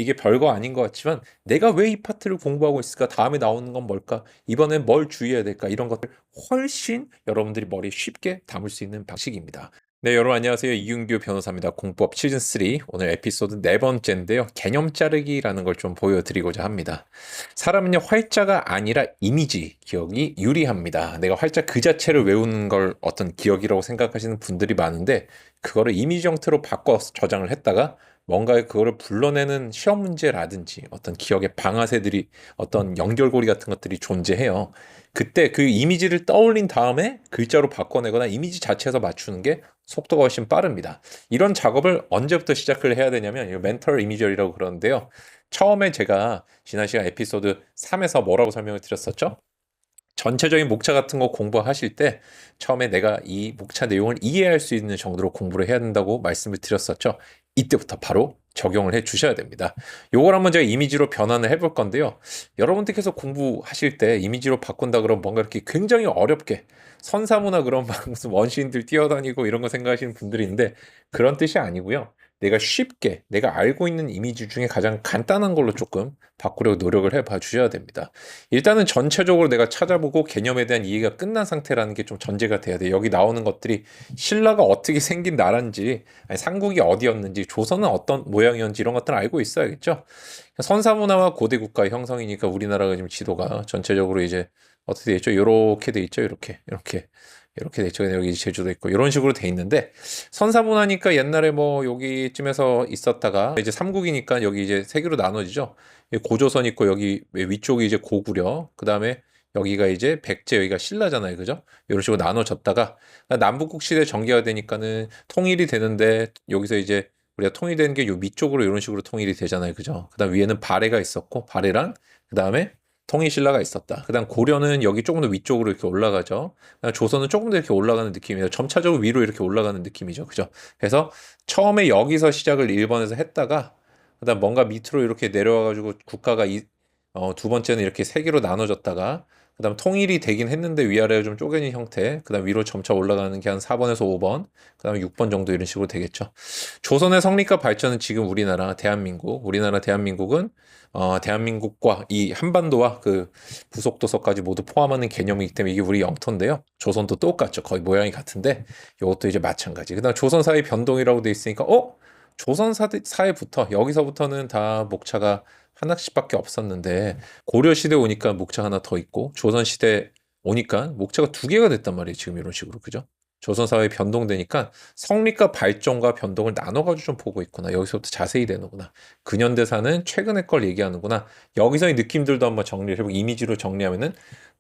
이게 별거 아닌 것 같지만 내가 왜 이 파트를 공부하고 있을까? 다음에 나오는 건 뭘까? 이번엔 뭘 주의해야 될까? 이런 것들 훨씬 여러분들이 머리에 쉽게 담을 수 있는 방식입니다. 네, 여러분 안녕하세요. 이윤규 변호사입니다. 공법 시즌3 오늘 에피소드 네 번째인데요. 개념 자르기라는 걸 좀 보여드리고자 합니다. 사람은요, 활자가 아니라 이미지 기억이 유리합니다. 내가 활자 그 자체를 외우는 걸 어떤 기억이라고 생각하시는 분들이 많은데 그거를 이미지 형태로 바꿔 저장을 했다가 뭔가 그거를 불러내는 시험 문제라든지 어떤 기억의 방아쇠들이 어떤 연결고리 같은 것들이 존재해요. 그때 그 이미지를 떠올린 다음에 글자로 바꿔내거나 이미지 자체에서 맞추는 게 속도가 훨씬 빠릅니다. 이런 작업을 언제부터 시작을 해야 되냐면 이 멘털 이미저리라고 그러는데요. 처음에 제가 지난 시간 에피소드 3에서 뭐라고 설명을 드렸었죠? 전체적인 목차 같은 거 공부하실 때 처음에 내가 이 목차 내용을 이해할 수 있는 정도로 공부를 해야 된다고 말씀을 드렸었죠. 이때부터 바로 적용을 해 주셔야 됩니다. 요걸 한번 제가 이미지로 변환을 해볼 건데요. 여러분들께서 공부하실 때 이미지로 바꾼다 그러면 뭔가 이렇게 굉장히 어렵게 선사무나 그런 막 무슨 원시인들 뛰어다니고 이런 거 생각하시는 분들이 있는데 그런 뜻이 아니고요. 내가 쉽게 내가 알고 있는 이미지 중에 가장 간단한 걸로 조금 바꾸려고 노력을 해봐 주셔야 됩니다. 일단은 전체적으로 내가 찾아보고 개념에 대한 이해가 끝난 상태라는 게 좀 전제가 돼야 돼요. 여기 나오는 것들이 신라가 어떻게 생긴 나라인지, 아니, 삼국이 어디였는지, 조선은 어떤 모양이었는지 이런 것들을 알고 있어야겠죠. 선사문화와 고대 국가의 형성이니까 우리나라가 지금 지도가 전체적으로 이제 어떻게 돼 있죠? 이렇게 돼 있죠. 이렇게 돼 있죠. 여기 제주도 있고 이런 식으로 돼 있는데 선사문화니까 옛날에 뭐 여기쯤에서 있었다가 이제 삼국이니까 여기 이제 세 개로 나눠지죠. 고조선 있고 여기 위쪽이 이제 고구려, 그 다음에 여기가 이제 백제, 여기가 신라잖아요, 그죠? 이런 식으로 나눠졌다가 남북국 시대 전개가 되니까는 통일이 되는데 여기서 이제 우리가 통일되는 게 요 밑쪽으로 이런 식으로 통일이 되잖아요, 그죠? 그다음 위에는 발해가 있었고 발해랑 그 다음에 통일신라가 있었다. 그다음 고려는 여기 조금 더 위쪽으로 이렇게 올라가죠. 그다음 조선은 조금 더 이렇게 올라가는 느낌이에요. 점차적으로 위로 이렇게 올라가는 느낌이죠, 그죠? 그래서 처음에 여기서 시작을 일본에서 했다가 그다음 뭔가 밑으로 이렇게 내려와가지고 국가가 두 번째는 이렇게 세 개로 나눠졌다가 그다음 통일이 되긴 했는데 위아래로 좀 쪼개진 형태. 그다음 위로 점차 올라가는 게 한 4번에서 5번. 그다음 6번 정도 이런 식으로 되겠죠. 조선의 성립과 발전은 지금 우리나라 대한민국은 대한민국과 이 한반도와 그 부속도서까지 모두 포함하는 개념이기 때문에 이게 우리 영토인데요. 조선도 똑같죠. 거의 모양이 같은데 이것도 이제 마찬가지. 그다음 조선사의 변동이라고 돼 있으니까 조선사회부터 여기서부터는 다 목차가 하나씩밖에 없었는데 고려 시대 오니까 목차 하나 더 있고 조선 시대 오니까 목차가 두 개가 됐단 말이에요. 지금 이런 식으로 그죠? 조선 사회 변동되니까 성립과 발전과 변동을 나눠가지고 좀 보고 있구나. 여기서부터 자세히 되는구나. 근현대사는 최근의 걸 얘기하는구나. 여기서의 느낌들도 한번 정리를 해보고 이미지로 정리하면은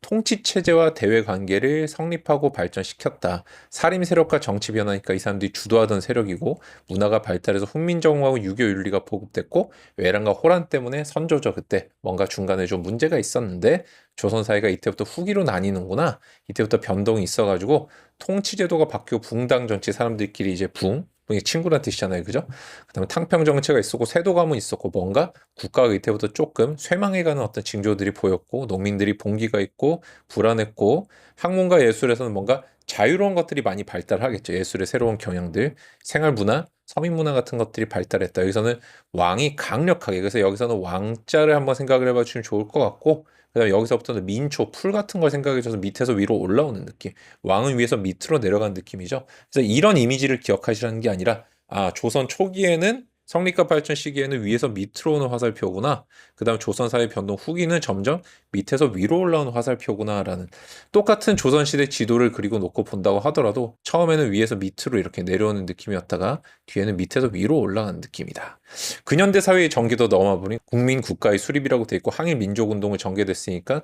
통치 체제와 대외 관계를 성립하고 발전시켰다. 사림 세력과 정치 변화니까 이 사람들이 주도하던 세력이고 문화가 발달해서 훈민정음하고 유교 윤리가 보급됐고 외란과 호란 때문에 선조죠. 그때 뭔가 중간에 좀 문제가 있었는데 조선 사회가 이때부터 후기로 나뉘는구나. 이때부터 변동이 있어가지고 통치 제도가 바뀌고 붕당 정치 사람들끼리 이제 붕이 친구란 뜻이잖아요. 그죠? 그다음에 탕평 정체가 있었고 세도 가문 있었고 뭔가 국가가 이때부터 조금 쇠망해가는 어떤 징조들이 보였고 농민들이 봉기가 있고 불안했고 학문과 예술에서는 뭔가 자유로운 것들이 많이 발달하겠죠. 예술의 새로운 경향들, 생활문화, 서민문화 같은 것들이 발달했다. 여기서는 왕이 강력하게 그래서 여기서는 왕자를 한번 생각을 해봐 주시면 좋을 것 같고 그다음에 여기서부터는 민초, 풀 같은 걸 생각해 줘서 밑에서 위로 올라오는 느낌. 왕은 위에서 밑으로 내려가는 느낌이죠. 그래서 이런 이미지를 기억하시라는 게 아니라 조선 초기에는 성립과 발전 시기에는 위에서 밑으로 오는 화살표구나. 그다음 조선 사회 변동 후기는 점점 밑에서 위로 올라오는 화살표구나라는 똑같은 조선 시대 지도를 그리고 놓고 본다고 하더라도 처음에는 위에서 밑으로 이렇게 내려오는 느낌이었다가 뒤에는 밑에서 위로 올라가는 느낌이다. 근현대 사회의 전개도 넘어보니 국민 국가의 수립이라고 돼 있고 항일 민족 운동을 전개됐으니까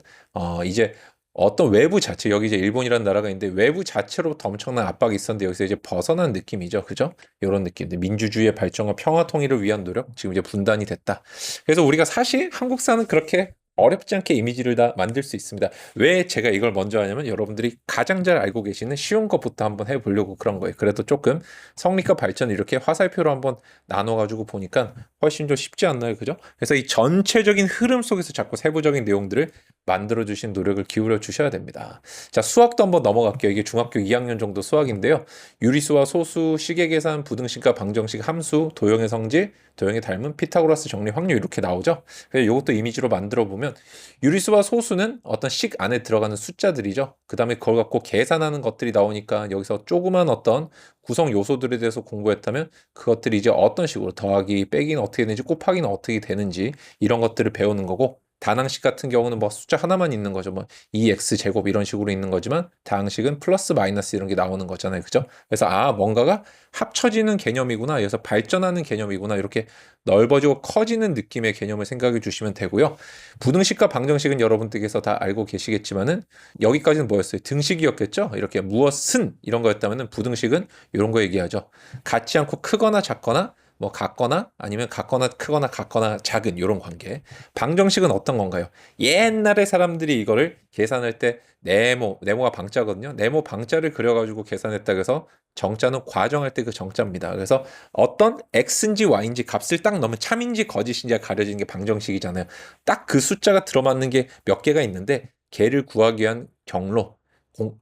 이제 어떤 외부 자체 여기 이제 일본이라는 나라가 있는데 외부 자체로부터 엄청난 압박이 있었는데 여기서 이제 벗어난 느낌이죠. 그죠? 이런 느낌들. 민주주의의 발전과 평화 통일을 위한 노력. 지금 이제 분단이 됐다. 그래서 우리가 사실 한국사는 그렇게 어렵지 않게 이미지를 다 만들 수 있습니다. 왜 제가 이걸 먼저 하냐면 여러분들이 가장 잘 알고 계시는 쉬운 것부터 한번 해보려고 그런 거예요. 그래도 조금 성립과 발전 이렇게 화살표로 한번 나눠가지고 보니까 훨씬 좀 쉽지 않나요? 그죠? 그래서 이 전체적인 흐름 속에서 자꾸 세부적인 내용들을 만들어 주신 노력을 기울여 주셔야 됩니다. 자, 수학도 한번 넘어갈게요. 이게 중학교 2학년 정도 수학인데요. 유리수와 소수, 시계계산, 부등식과 방정식, 함수, 도형의 성질, 도형의 닮은, 피타고라스 정리, 확률 이렇게 나오죠. 그래서 이것도 이미지로 만들어 보면 유리수와 소수는 어떤 식 안에 들어가는 숫자들이죠. 그 다음에 그걸 갖고 계산하는 것들이 나오니까 여기서 조그만 어떤 구성 요소들에 대해서 공부했다면 그것들이 이제 어떤 식으로 더하기, 빼기는 어떻게 되는지, 곱하기는 어떻게 되는지 이런 것들을 배우는 거고, 다항식 같은 경우는 뭐 숫자 하나만 있는 거죠. 뭐 2x 제곱 이런 식으로 있는 거지만 다항식은 플러스 마이너스 이런 게 나오는 거잖아요. 그죠? 그래서 뭔가가 합쳐지는 개념이구나. 그래서 발전하는 개념이구나. 이렇게 넓어지고 커지는 느낌의 개념을 생각해 주시면 되고요. 부등식과 방정식은 여러분들께서 다 알고 계시겠지만은 여기까지는 뭐였어요? 등식이었겠죠? 이렇게 무엇은 이런 거였다면은 부등식은 이런 거 얘기하죠. 같지 않고 크거나 작거나 뭐 같거나 아니면 같거나 크거나 같거나 작은 이런 관계. 방정식은 어떤 건가요? 옛날에 사람들이 이거를 계산할 때 네모가 방자거든요. 네모 방자를 그려가지고 계산했다 그래서 정자는 과정할 때 그 정자입니다. 그래서 어떤 x인지 y인지 값을 딱 넣으면 참인지 거짓인지가 가려지는 게 방정식이잖아요. 딱 그 숫자가 들어맞는 게 몇 개가 있는데 걔를 구하기 위한 경로,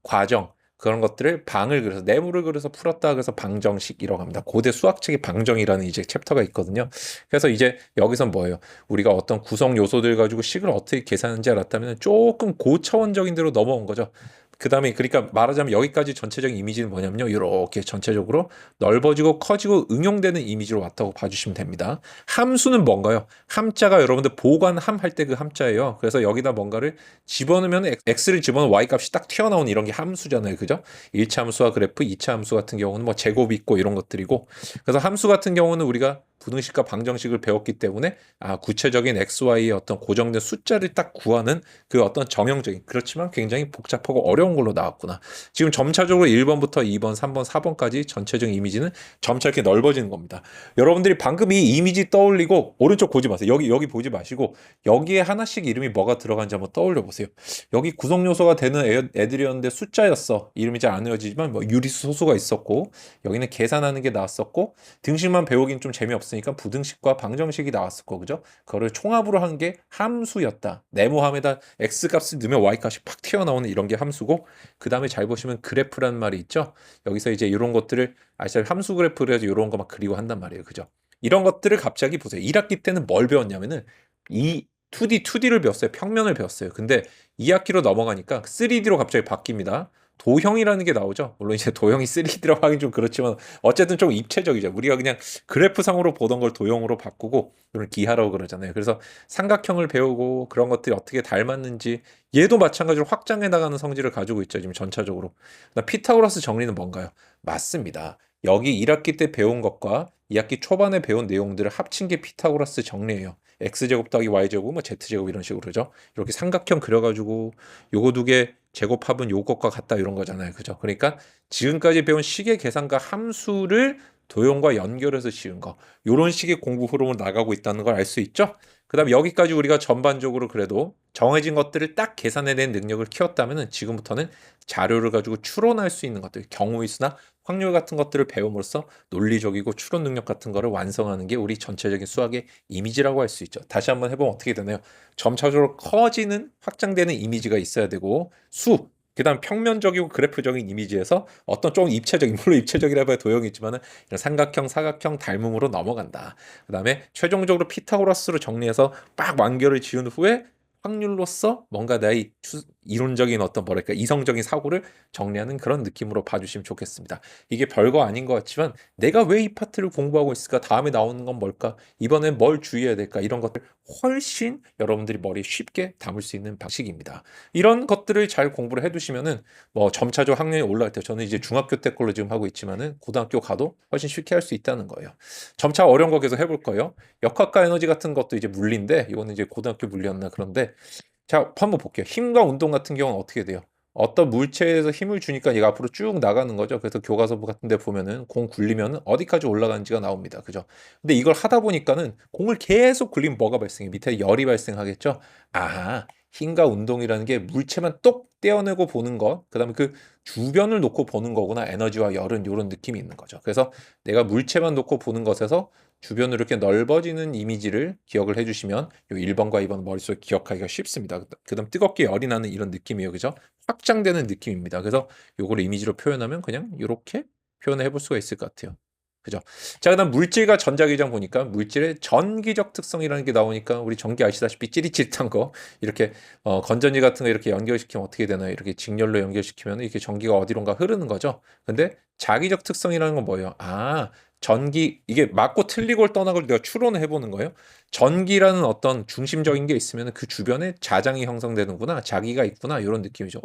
과정 그런 것들을 방을 그려서 네모를 그려서 풀었다 그래서 방정식이라고 합니다. 고대 수학책에 방정이라는 이제 챕터가 있거든요. 그래서 이제 여기선 뭐예요? 우리가 어떤 구성 요소들 가지고 식을 어떻게 계산하는지 알았다면 조금 고차원적인 데로 넘어온 거죠. 그 다음에 그러니까 말하자면 여기까지 전체적인 이미지는 뭐냐면요. 이렇게 전체적으로 넓어지고 커지고 응용되는 이미지로 왔다고 봐주시면 됩니다. 함수는 뭔가요? 함자가 여러분들 보관함 할 때 그 함자예요. 그래서 여기다 뭔가를 집어넣으면 x를 집어넣으면 y 값이 딱 튀어나오는 이런 게 함수잖아요. 그죠? 1차 함수와 그래프, 2차 함수 같은 경우는 뭐 제곱이 있고 이런 것들이고 그래서 함수 같은 경우는 우리가 부등식과 방정식을 배웠기 때문에 구체적인 xy의 어떤 고정된 숫자를 딱 구하는 그 어떤 정형적인 그렇지만 굉장히 복잡하고 어려운 걸로 나왔구나. 지금 점차적으로 1번부터 2번, 3번, 4번까지 전체적인 이미지는 점차 이렇게 넓어지는 겁니다. 여러분들이 방금 이 이미지 떠올리고 오른쪽 보지 마세요. 여기 보지 마시고 여기에 하나씩 이름이 뭐가 들어간지 한번 떠올려 보세요. 여기 구성 요소가 되는 애들이었는데 숫자였어. 이름이 잘 안 외워지지만 뭐 유리수 소수가 있었고 여기는 계산하는 게 나왔었고 등식만 배우긴 좀 재미없으니까 부등식과 방정식이 나왔을 거 그죠? 그거를 총합으로 한 게 함수였다. 네모함에다 x 값을 넣으면 y 값이 팍 튀어나오는 이런 게 함수고 그 다음에 잘 보시면 그래프란 말이 있죠. 여기서 이제 이런 것들을 함수 그래프를 해서 이런 거 막 그리고 한단 말이에요. 그죠? 이런 것들을 갑자기 보세요. 1학기 때는 뭘 배웠냐면은 이 2D를 배웠어요. 평면을 배웠어요. 근데 2학기로 넘어가니까 3D로 갑자기 바뀝니다. 도형이라는 게 나오죠. 물론 이제 도형이 3D라고 하긴 좀 그렇지만 어쨌든 좀 입체적이죠. 우리가 그냥 그래프상으로 보던 걸 도형으로 바꾸고 이걸 기하라고 그러잖아요. 그래서 삼각형을 배우고 그런 것들이 어떻게 닮았는지 얘도 마찬가지로 확장해 나가는 성질을 가지고 있죠. 지금 전체적으로. 피타고라스 정리는 뭔가요? 맞습니다. 여기 1학기 때 배운 것과 2학기 초반에 배운 내용들을 합친 게 피타고라스 정리예요. x제곱 더하기 y제곱, 뭐 z제곱 이런 식으로 그죠? 이렇게 삼각형 그려가지고 요거 두 개 제곱합은 요것과 같다 이런 거잖아요. 그죠? 그러니까 지금까지 배운 식의 계산과 함수를 도형과 연결해서 씌운 거. 요런 식의 공부 흐름을 나가고 있다는 걸 알 수 있죠? 그다음 여기까지 우리가 전반적으로 그래도 정해진 것들을 딱 계산해낸 능력을 키웠다면은 지금부터는 자료를 가지고 추론할 수 있는 것들, 경우의 수나 확률 같은 것들을 배움으로써 논리적이고 추론 능력 같은 거를 완성하는 게 우리 전체적인 수학의 이미지라고 할 수 있죠. 다시 한번 해보면 어떻게 되나요? 점차적으로 커지는 확장되는 이미지가 있어야 되고 그다음 평면적이고 그래프적인 이미지에서 어떤 좀 입체적인 물론 입체적이라 해봐야 도형이 있지만은 이런 삼각형, 사각형, 닮음으로 넘어간다. 그다음에 최종적으로 피타고라스로 정리해서 빡 완결을 지은 후에 확률로서 뭔가 나의 이론적인 어떤 뭐랄까 이성적인 사고를 정리하는 그런 느낌으로 봐주시면 좋겠습니다. 이게 별거 아닌 것 같지만 내가 왜 이 파트를 공부하고 있을까? 다음에 나오는 건 뭘까? 이번엔 뭘 주의해야 될까? 이런 것들 훨씬 여러분들이 머리에 쉽게 담을 수 있는 방식입니다. 이런 것들을 잘 공부를 해두시면은 뭐 점차적으로 학년이 올라갈 때 저는 이제 중학교 때 걸로 지금 하고 있지만은 고등학교 가도 훨씬 쉽게 할 수 있다는 거예요. 점차 어려운 거 계속 해볼 거예요. 역학과 에너지 같은 것도 이제 물리인데 이거는 이제 고등학교 물리였나 그런데 자, 한번 볼게요. 힘과 운동 같은 경우는 어떻게 돼요? 어떤 물체에서 힘을 주니까 얘가 앞으로 쭉 나가는 거죠. 그래서 교과서부 같은 데 보면은 공 굴리면은 어디까지 올라가는지가 나옵니다. 그죠? 근데 이걸 하다 보니까는 공을 계속 굴리면 뭐가 발생해? 밑에 열이 발생하겠죠? 아하, 힘과 운동이라는 게 물체만 똑 떼어내고 보는 것, 그다음에 그 주변을 놓고 보는 거구나. 에너지와 열은 요런 느낌이 있는 거죠. 그래서 내가 물체만 놓고 보는 것에서 주변으로 이렇게 넓어지는 이미지를 기억을 해 주시면 요 1번과 2번 머릿속에 기억하기가 쉽습니다. 그다음 뜨겁게 열이 나는 이런 느낌이에요. 그죠? 확장되는 느낌입니다. 그래서 요거를 이미지로 표현하면 그냥 요렇게 표현을 해볼 수가 있을 것 같아요. 그죠? 자, 그다음 물질과 전자기장 보니까 물질의 전기적 특성이라는 게 나오니까 우리 전기 아시다시피 찌릿찌릿한 거 이렇게 건전지 같은 거 이렇게 연결시키면 어떻게 되나요? 이렇게 직렬로 연결시키면 이렇게 전기가 어디론가 흐르는 거죠. 근데 자기적 특성이라는 건 뭐예요? 아, 전기 이게 맞고 틀리고를 떠나고 내가 추론을 해보는 거예요. 전기라는 어떤 중심적인 게 있으면 그 주변에 자장이 형성되는구나, 자기가 있구나 이런 느낌이죠.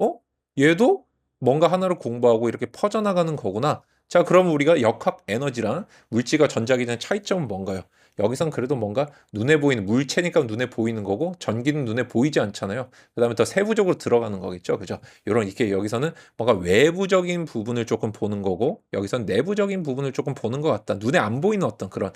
얘도 뭔가 하나를 공부하고 이렇게 퍼져나가는 거구나. 자, 그럼 우리가 역학 에너지랑 물질과 전자기장의 차이점은 뭔가요? 여기선 그래도 뭔가 눈에 보이는 물체니까 눈에 보이는 거고 전기는 눈에 보이지 않잖아요. 그다음에 더 세부적으로 들어가는 거겠죠. 그죠? 요런 이렇게 여기서는 뭔가 외부적인 부분을 조금 보는 거고 여기선 내부적인 부분을 조금 보는 것 같다. 눈에 안 보이는 어떤 그런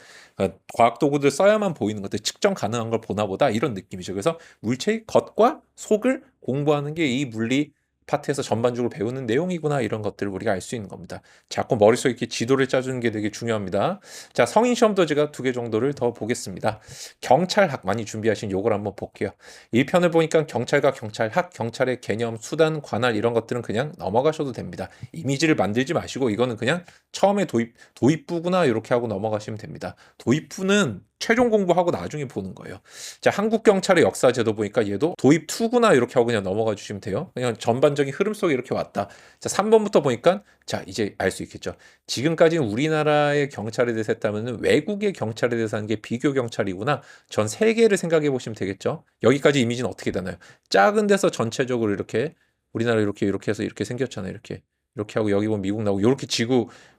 과학 도구들 써야만 보이는 것들 측정 가능한 걸 보나 보다 이런 느낌이죠. 그래서 물체의 겉과 속을 공부하는 게 이 물리 파트에서 전반적으로 배우는 내용이구나 이런 것들을 우리가 알 수 있는 겁니다. 자꾸 머릿속에 이렇게 지도를 짜주는 게 되게 중요합니다. 자, 성인 시험도 제가 2개 정도를 더 보겠습니다. 경찰학 많이 준비하신 요걸 한번 볼게요. 1편을 보니까 경찰과 경찰학, 경찰의 개념, 수단, 관할 이런 것들은 그냥 넘어가셔도 됩니다. 이미지를 만들지 마시고 이거는 그냥 처음에 도입부구나 이렇게 하고 넘어가시면 됩니다. 도입부는 최종 공부하고 나중에 보는 거예요. 자, 한국 경찰의 역사 제도 보니까 얘도 도입 2구나 이렇게 하고 그냥 넘어가 주시면 돼요. 그냥 전반적인 흐름 속에 이렇게 왔다. 자, 3번부터 보니까 자, 이제 알 수 있겠죠. 지금까지는 우리나라의 경찰에 대해서 했다면 외국의 경찰에 대해서 하는 게 비교 경찰이구나. 전 세계를 생각해 보시면 되겠죠. 여기까지 이미지는 어떻게 되나요? 작은 데서 전체적으로 이렇게 우리나라 이렇게 해서 이렇게 생겼잖아요. 이렇게 하고 여기 보면 미국 나오고 이렇게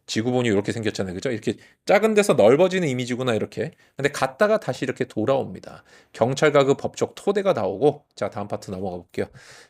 지구본이 이렇게 생겼잖아요. 그죠? 이렇게 작은 데서 넓어지는 이미지구나 이렇게. 근데 갔다가 다시 이렇게 돌아옵니다. 경찰과 그 법적 토대가 나오고 자, 다음 파트 넘어가 볼게요.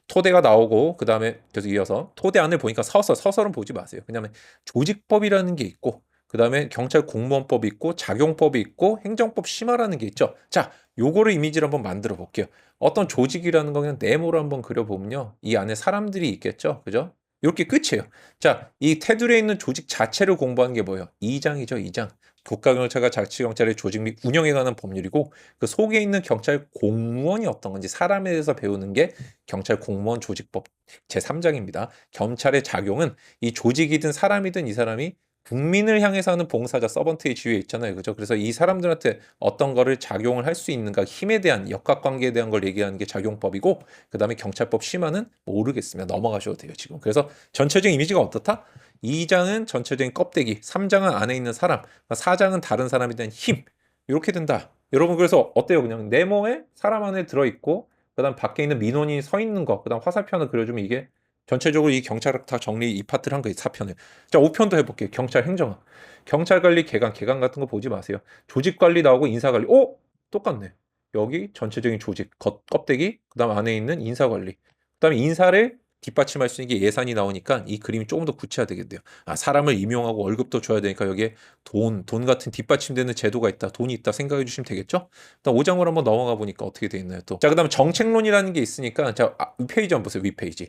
토대가 나오고 그다음에 계속 이어서 토대 안을 보니까 서설은 보지 마세요. 그다음에 조직법이라는 게 있고 그다음에 경찰 공무원법이 있고 작용법이 있고 행정법 심화라는 게 있죠. 자, 요거를 이미지를 한번 만들어 볼게요. 어떤 조직이라는 거 그냥 네모로 한번 그려보면요. 이 안에 사람들이 있겠죠. 그죠? 이렇게 끝이에요. 자, 이 테두리에 있는 조직 자체를 공부하는 게 뭐예요? 2장이죠, 2장. 국가경찰과 자치경찰의 조직 및 운영에 관한 법률이고 그 속에 있는 경찰 공무원이 어떤 건지 사람에 대해서 배우는 게 경찰 공무원 조직법 제3장입니다. 경찰의 작용은 이 조직이든 사람이든 이 사람이 국민을 향해서 하는 봉사자 서번트의 지위에 있잖아요. 그죠? 그래서 이 사람들한테 어떤 거를 작용을 할 수 있는가 힘에 대한 역학관계에 대한 걸 얘기하는 게 작용법이고 그다음에 경찰법 심화는 모르겠으면 넘어가셔도 돼요, 지금. 그래서 전체적인 이미지가 어떻다? 2장은 전체적인 껍데기, 3장은 안에 있는 사람, 4장은 다른 사람에 대한 힘. 이렇게 된다. 여러분 그래서 어때요? 그냥 네모에 사람 안에 들어 있고 그다음 밖에 있는 민원인이 서 있는 거, 그다음 화살표를 그려주면 이게 전체적으로 이 경찰학 다 정리 이 파트를 한 거예요. 4편을. 자, 5편도 해볼게요. 경찰 행정학. 경찰 관리 개강 같은 거 보지 마세요. 조직 관리 나오고 인사 관리. 오! 똑같네. 여기 전체적인 조직, 껍데기, 그다음 안에 있는 인사 관리. 그다음에 인사를 뒷받침할 수 있는 게 예산이 나오니까 이 그림이 조금 더 구체화되겠네요. 아, 사람을 임용하고 월급도 줘야 되니까 여기에 돈 같은 뒷받침되는 제도가 있다. 돈이 있다 생각해 주시면 되겠죠? 일단 5장으로 한번 넘어가 보니까 어떻게 돼 있나요, 또? 자, 그다음에 정책론이라는 게 있으니까 자, 윗페이지 한번 보세요. 윗페이지.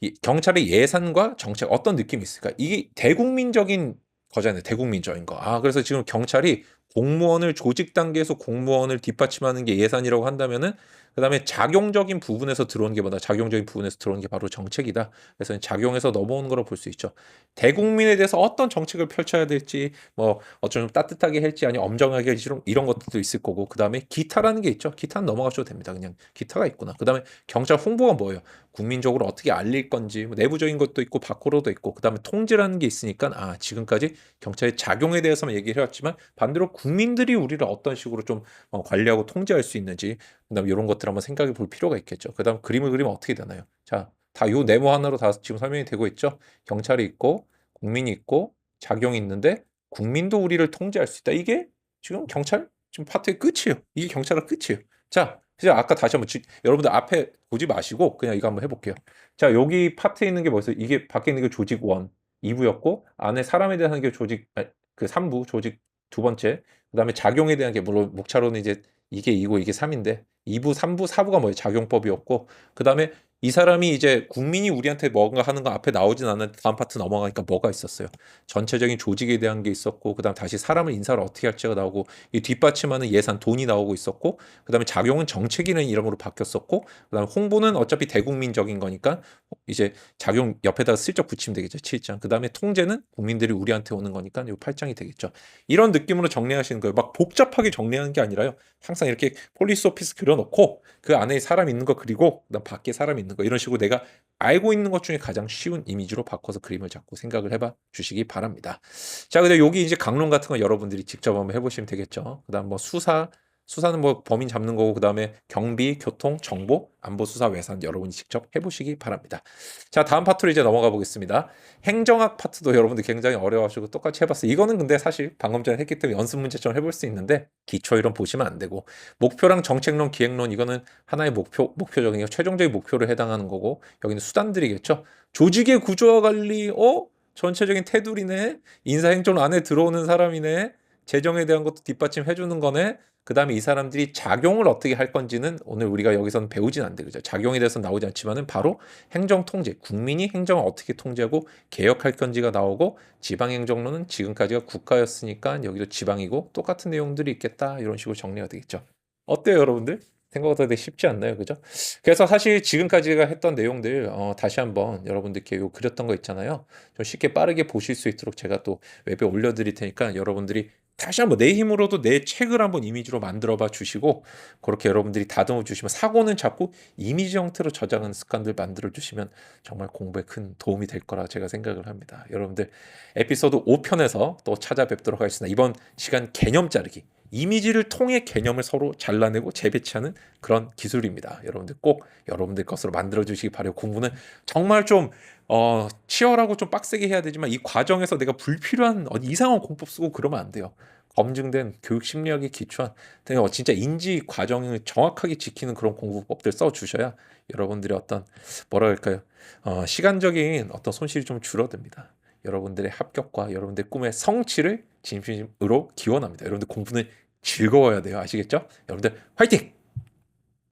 이 경찰의 예산과 정책 어떤 느낌이 있을까? 이게 대국민적인 거잖아요. 대국민적인 거. 아, 그래서 지금 경찰이 공무원을 조직 단계에서 공무원을 뒷받침하는 게 예산이라고 한다면은 그다음에 작용적인 부분에서 들어오는 게 뭐다? 작용적인 부분에서 들어오는 게 바로 정책이다. 그래서 작용에서 넘어오는 거로 볼 수 있죠. 대국민에 대해서 어떤 정책을 펼쳐야 될지 뭐 어쩌면 따뜻하게 할지 아니면 엄정하게 할지 이런 것들도 있을 거고 그다음에 기타라는 게 있죠. 기타는 넘어가셔도 됩니다. 그냥 기타가 있구나. 그다음에 경찰 홍보가 뭐예요? 국민적으로 어떻게 알릴 건지 뭐 내부적인 것도 있고 밖으로도 있고 그다음에 통제라는 게 있으니까 아, 지금까지 경찰의 작용에 대해서만 얘기를 해왔지만 반대로 국민들이 우리를 어떤 식으로 좀 관리하고 통제할 수 있는지 그다음 이런 것들 한번 생각해 볼 필요가 있겠죠. 그다음 그림을 그리면 어떻게 되나요? 자, 다 요 네모 하나로 다 지금 설명이 되고 있죠. 경찰이 있고 국민이 있고 작용이 있는데 국민도 우리를 통제할 수 있다. 이게 지금 경찰 지금 파트의 끝이에요. 이게 경찰의 끝이에요. 자, 그래서 아까 다시 한번 여러분들 앞에 보지 마시고 그냥 이거 한번 해볼게요. 자, 여기 파트에 있는 게 뭐였어요? 이게 밖에 있는 게 조직 1, 2부였고 안에 사람에 대한 게 조직 그 3부 조직 두 번째. 그다음에 작용에 대한 게 물론 목차로는 이제 이게 2고 이게 3인데 2부, 3부, 4부가 뭐예요? 작용법이었고 그다음에 이 사람이 이제 국민이 우리한테 뭔가 하는 거 앞에 나오진 않는데 다음 파트 넘어가니까 뭐가 있었어요? 전체적인 조직에 대한 게 있었고 그다음 다시 사람을 인사를 어떻게 할지가 나오고 이 뒷받침하는 예산 돈이 나오고 있었고 그다음에 작용은 정책이라는 이름으로 바뀌었었고 그다음에 홍보는 어차피 대국민적인 거니까 이제 작용 옆에다가 슬쩍 붙이면 되겠죠. 7장. 그다음에 통제는 국민들이 우리한테 오는 거니까 이 8장이 되겠죠. 이런 느낌으로 정리하시는 거예요. 막 복잡하게 정리하는 게 아니라요. 항상 이렇게 폴리스 오피스 그려놓고 그 안에 사람 있는 거 그리고 그다음 밖에 사람 있는 거 이런 식으로 내가 알고 있는 것 중에 가장 쉬운 이미지로 바꿔서 그림을 잡고 생각을 해봐 주시기 바랍니다. 자, 근데 여기 이제 강론 같은 거 여러분들이 직접 한번 해보시면 되겠죠. 그다음 뭐 수사는 뭐 범인 잡는 거고 그다음에 경비, 교통, 정보, 안보, 수사, 외산 여러분이 직접 해보시기 바랍니다. 자, 다음 파트로 이제 넘어가 보겠습니다. 행정학 파트도 여러분들 굉장히 어려워하시고 똑같이 해봤어요. 이거는 근데 사실 방금 전에 했기 때문에 연습 문제처럼 해볼 수 있는데 기초 이론 보시면 안 되고 목표랑 정책론, 기획론 이거는 하나의 목표적인 최종적인 목표를 해당하는 거고 여기는 수단들이겠죠. 조직의 구조와 관리, 전체적인 테두리네. 인사행정 안에 들어오는 사람이네. 재정에 대한 것도 뒷받침해 주는 거네. 그다음에 이 사람들이 작용을 어떻게 할 건지는 오늘 우리가 여기서는 배우진 않는데 그죠? 작용에 대해서 나오지 않지만은 바로 행정 통제, 국민이 행정을 어떻게 통제하고 개혁할 건지가 나오고 지방 행정론은 지금까지가 국가였으니까 여기도 지방이고 똑같은 내용들이 있겠다. 이런 식으로 정리가 되겠죠. 어때요, 여러분들? 생각보다 되게 쉽지 않나요? 그죠? 그래서 사실 지금까지가 했던 내용들 다시 한번 여러분들께 요 그렸던 거 있잖아요. 좀 쉽게 빠르게 보실 수 있도록 제가 또 웹에 올려드릴 테니까 여러분들이 다시 한번 내 힘으로도 내 책을 한번 이미지로 만들어 봐 주시고 그렇게 여러분들이 다듬어 주시면 사고는 자꾸 이미지 형태로 저장하는 습관들 만들어 주시면 정말 공부에 큰 도움이 될 거라 제가 생각을 합니다. 여러분들 에피소드 5편에서 또 찾아뵙도록 하겠습니다. 이번 시간 개념 자르기. 이미지를 통해 개념을 서로 잘라내고 재배치하는 그런 기술입니다. 여러분들 꼭 여러분들 것으로 만들어 주시기 바라요. 공부는 정말 좀 치열하고 좀 빡세게 해야 되지만 이 과정에서 내가 불필요한 이상한 공법 쓰고 그러면 안 돼요. 검증된 교육 심리학에 기초한 진짜 인지 과정을 정확하게 지키는 그런 공부법들 써 주셔야 여러분들의 어떤 뭐라 할까요? 시간적인 어떤 손실이 좀 줄어듭니다. 여러분들의 합격과 여러분들의 꿈의 성취를 진심으로 기원합니다. 여러분들 공부는 즐거워야 돼요. 아시겠죠? 여러분들 화이팅!